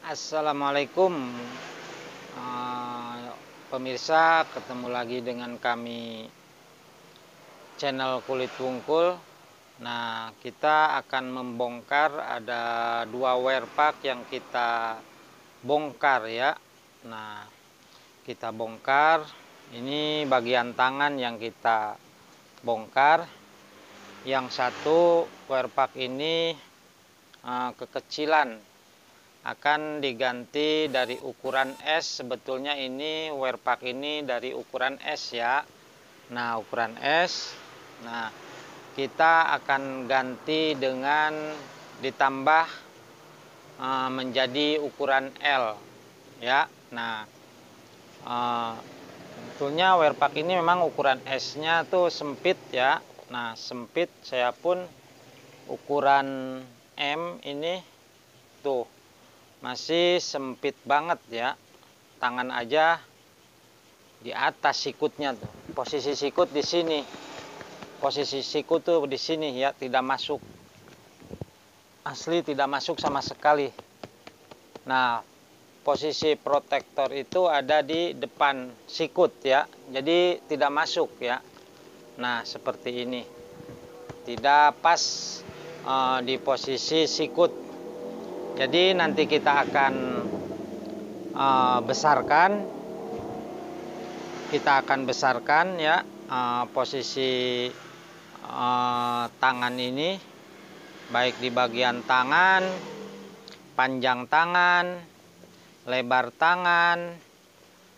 Assalamualaikum, pemirsa, ketemu lagi dengan kami channel Kulit Wungkul. Nah, kita akan membongkar ada dua wear pack yang kita bongkar ya. Nah, kita bongkar, ini bagian tangan yang kita bongkar. Yang satu wear pack ini kekecilan, akan diganti dari ukuran S. Sebetulnya ini wear pack ini dari ukuran S ya. Nah, ukuran S. Nah, kita akan ganti dengan ditambah menjadi ukuran L ya. Nah, sebetulnya wear pack ini memang ukuran S nya tuh sempit ya. Nah, sempit, saya pun ukuran M ini tuh masih sempit banget ya. Tangan aja di atas sikutnya tuh. Posisi sikut di sini. Posisi sikut tuh di sini ya, tidak masuk. Asli tidak masuk sama sekali. Nah, posisi protektor itu ada di depan sikut ya. Jadi tidak masuk ya. Nah, seperti ini. Tidak pas di posisi sikut. Jadi nanti kita akan besarkan ya posisi tangan ini, baik di bagian tangan, panjang tangan, lebar tangan,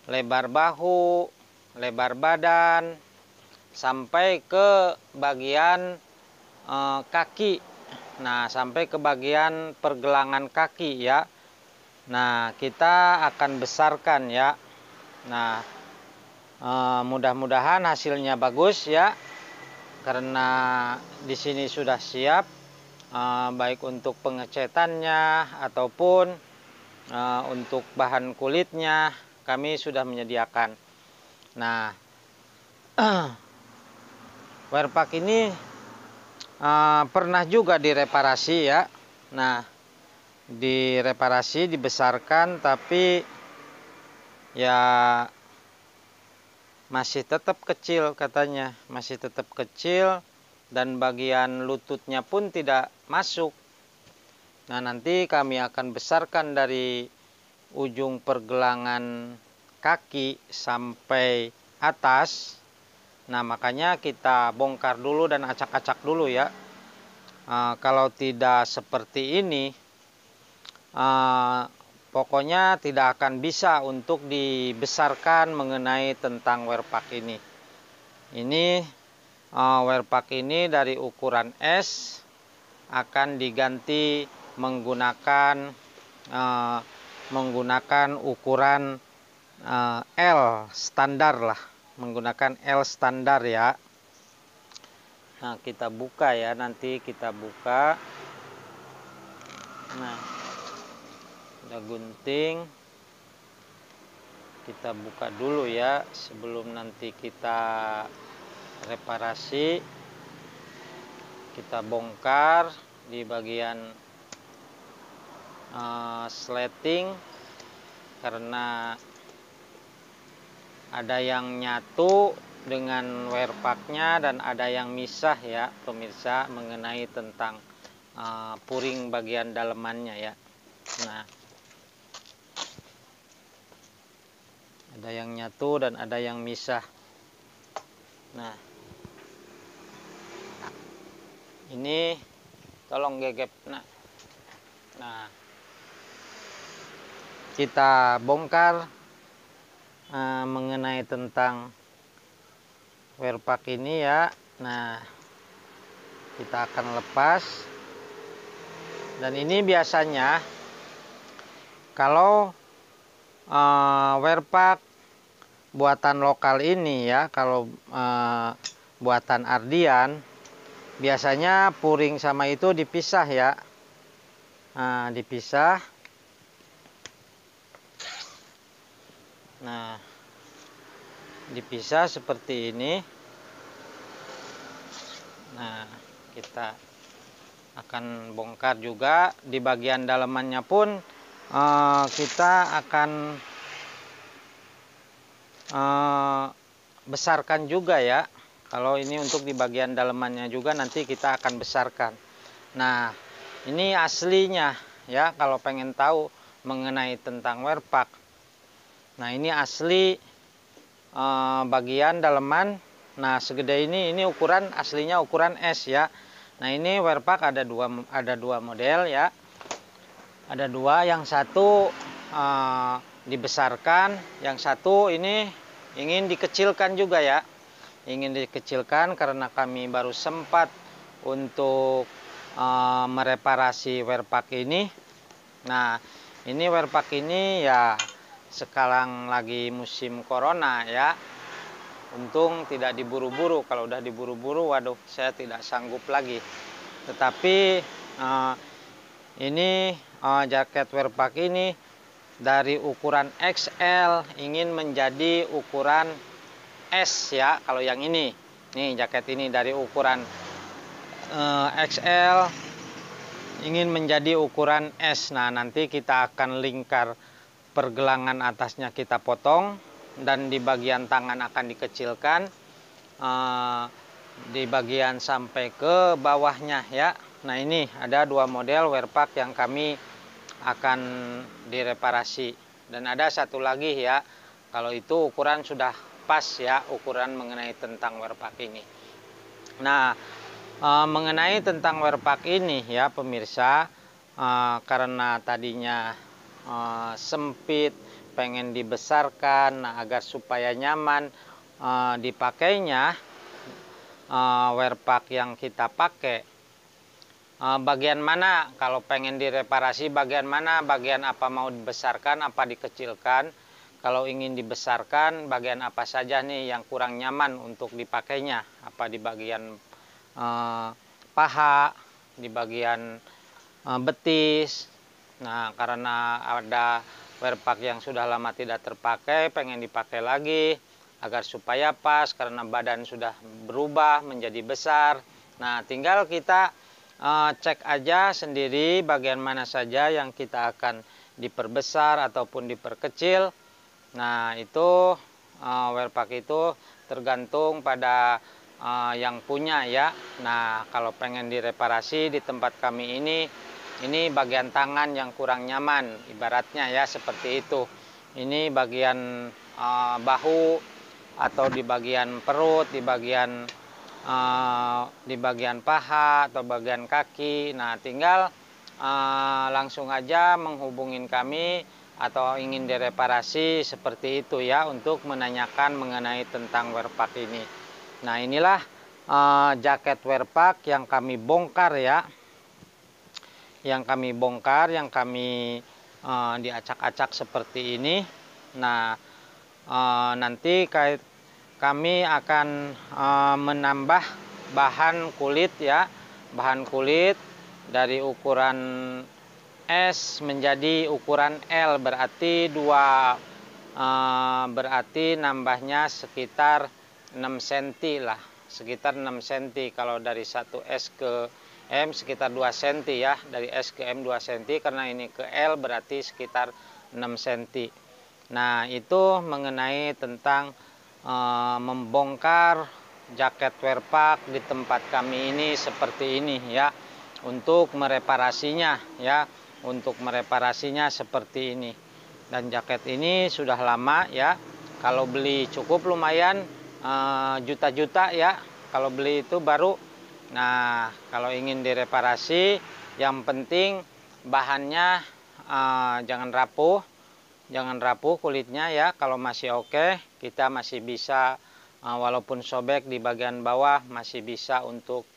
lebar bahu, lebar badan, sampai ke bagian kaki. Nah, sampai ke bagian pergelangan kaki ya. Nah, kita akan besarkan ya. Nah, mudah-mudahan hasilnya bagus ya, karena di sini sudah siap, baik untuk pengecatannya ataupun untuk bahan kulitnya kami sudah menyediakan. Nah, wear pack ini pernah juga direparasi ya. Nah, direparasi, dibesarkan, tapi ya masih tetap kecil katanya, masih tetap kecil, dan bagian lututnya pun tidak masuk. Nah, nanti kami akan besarkan dari ujung pergelangan kaki sampai atas. Nah, makanya kita bongkar dulu dan acak-acak dulu ya. Kalau tidak seperti ini, pokoknya tidak akan bisa untuk dibesarkan mengenai tentang wear pack ini. Ini wear pack ini dari ukuran S akan diganti menggunakan ukuran L standar lah, menggunakan L standar ya. Nah, kita buka ya, nanti kita buka. Nah, udah gunting, kita buka dulu ya sebelum nanti kita reparasi. Kita bongkar di bagian sleting, karena ada yang nyatu dengan wear packnya dan ada yang misah ya pemirsa, mengenai tentang puring bagian dalemannya ya. Nah, ada yang nyatu dan ada yang misah. Nah, ini tolong gegep. Nah, kita bongkar mengenai tentang wear pack ini ya. Nah, kita akan lepas. Dan ini biasanya kalau wear pack buatan lokal ini ya, kalau buatan Ardian, biasanya puring sama itu dipisah ya. Nah, dipisah. Nah, dipisah seperti ini. Nah, kita akan bongkar juga di bagian dalamannya pun kita akan besarkan juga ya. Kalau ini untuk di bagian dalamannya juga nanti kita akan besarkan. Nah, ini aslinya ya, kalau pengen tahu mengenai tentang werpak. Nah, ini asli bagian dalaman. Nah, segede ini ukuran aslinya ukuran S ya. Nah, ini werpak ada dua model ya. Ada dua, yang satu dibesarkan, yang satu ini ingin dikecilkan juga ya. Ingin dikecilkan karena kami baru sempat untuk mereparasi werpak ini. Nah, ini werpak ini ya sekarang lagi musim corona ya. Untung tidak diburu-buru. Kalau udah diburu-buru, waduh, saya tidak sanggup lagi. Tetapi ini jaket werpak ini dari ukuran XL ingin menjadi ukuran S ya. Kalau yang ini, nih jaket ini dari ukuran XL ingin menjadi ukuran S. Nah, nanti kita akan lingkar pergelangan atasnya kita potong, dan di bagian tangan akan dikecilkan, di bagian sampai ke bawahnya ya. Nah, ini ada dua model werpak yang kami akan direparasi, dan ada satu lagi ya, kalau itu ukuran sudah pas ya, ukuran mengenai tentang werpak ini. Nah, mengenai tentang werpak ini ya pemirsa, karena tadinya sempit, pengen dibesarkan, nah, agar supaya nyaman dipakainya werpak yang kita pakai. Bagian mana kalau pengen direparasi, bagian mana, bagian apa mau dibesarkan, apa dikecilkan. Kalau ingin dibesarkan, bagian apa saja nih yang kurang nyaman untuk dipakainya, apa di bagian paha, di bagian betis. Nah, karena ada werpak yang sudah lama tidak terpakai, pengen dipakai lagi agar supaya pas, karena badan sudah berubah menjadi besar. Nah, tinggal kita cek aja sendiri bagian mana saja yang kita akan diperbesar ataupun diperkecil. Nah, itu werpak itu tergantung pada yang punya ya. Nah, kalau pengen direparasi di tempat kami ini bagian tangan yang kurang nyaman, ibaratnya ya seperti itu. Ini bagian bahu atau di bagian perut, di bagian paha atau bagian kaki. Nah, tinggal langsung aja menghubungin kami atau ingin direparasi seperti itu ya, untuk menanyakan mengenai tentang werpak ini. Nah, inilah jaket werpak yang kami bongkar ya, yang kami diacak-acak seperti ini. Nah, nanti kami akan menambah bahan kulit ya, bahan kulit dari ukuran S menjadi ukuran L, berarti berarti nambahnya sekitar 6 cm lah, sekitar 6 cm. Kalau dari 1 S ke M sekitar 2 cm ya, dari S ke M 2 cm, karena ini ke L berarti sekitar 6 cm. Nah, itu mengenai tentang membongkar jaket werpak di tempat kami ini seperti ini ya, untuk mereparasinya ya, untuk mereparasinya seperti ini. Dan jaket ini sudah lama ya, kalau beli cukup lumayan juta-juta ya, kalau beli itu baru. Nah, kalau ingin direparasi, yang penting bahannya jangan rapuh kulitnya ya. Kalau masih oke, kita masih bisa walaupun sobek di bagian bawah masih bisa untuk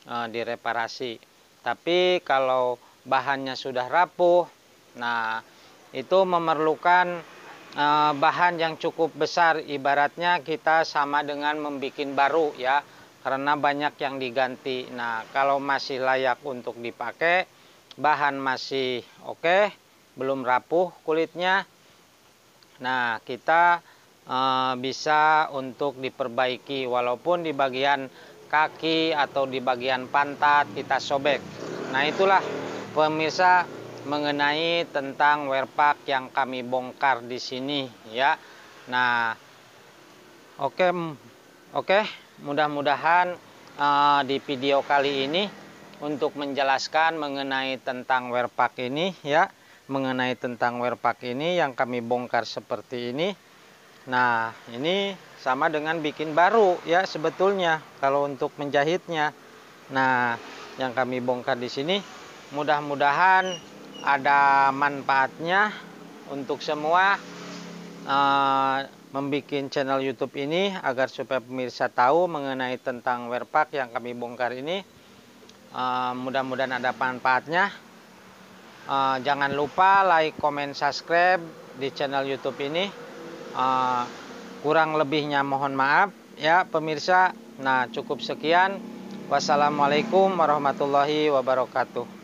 direparasi. Tapi kalau bahannya sudah rapuh, nah itu memerlukan bahan yang cukup besar, ibaratnya kita sama dengan membuat baru ya, karena banyak yang diganti. Nah, kalau masih layak untuk dipakai, bahan masih oke, belum rapuh kulitnya, nah kita bisa untuk diperbaiki, walaupun di bagian kaki atau di bagian pantat kita sobek. Nah, itulah pemirsa mengenai tentang werpak yang kami bongkar di sini ya. Nah, oke, mudah-mudahan di video kali ini untuk menjelaskan mengenai tentang werpak ini ya, mengenai tentang werpak ini yang kami bongkar seperti ini. Nah, ini sama dengan bikin baru ya sebetulnya kalau untuk menjahitnya. Nah, yang kami bongkar di sini mudah-mudahan ada manfaatnya untuk semua membuat channel YouTube ini agar supaya pemirsa tahu mengenai tentang werpak yang kami bongkar ini. Mudah-mudahan ada manfaatnya. Jangan lupa like, comment, subscribe di channel YouTube ini. Kurang lebihnya mohon maaf ya pemirsa. Nah, cukup sekian. Wassalamualaikum warahmatullahi wabarakatuh.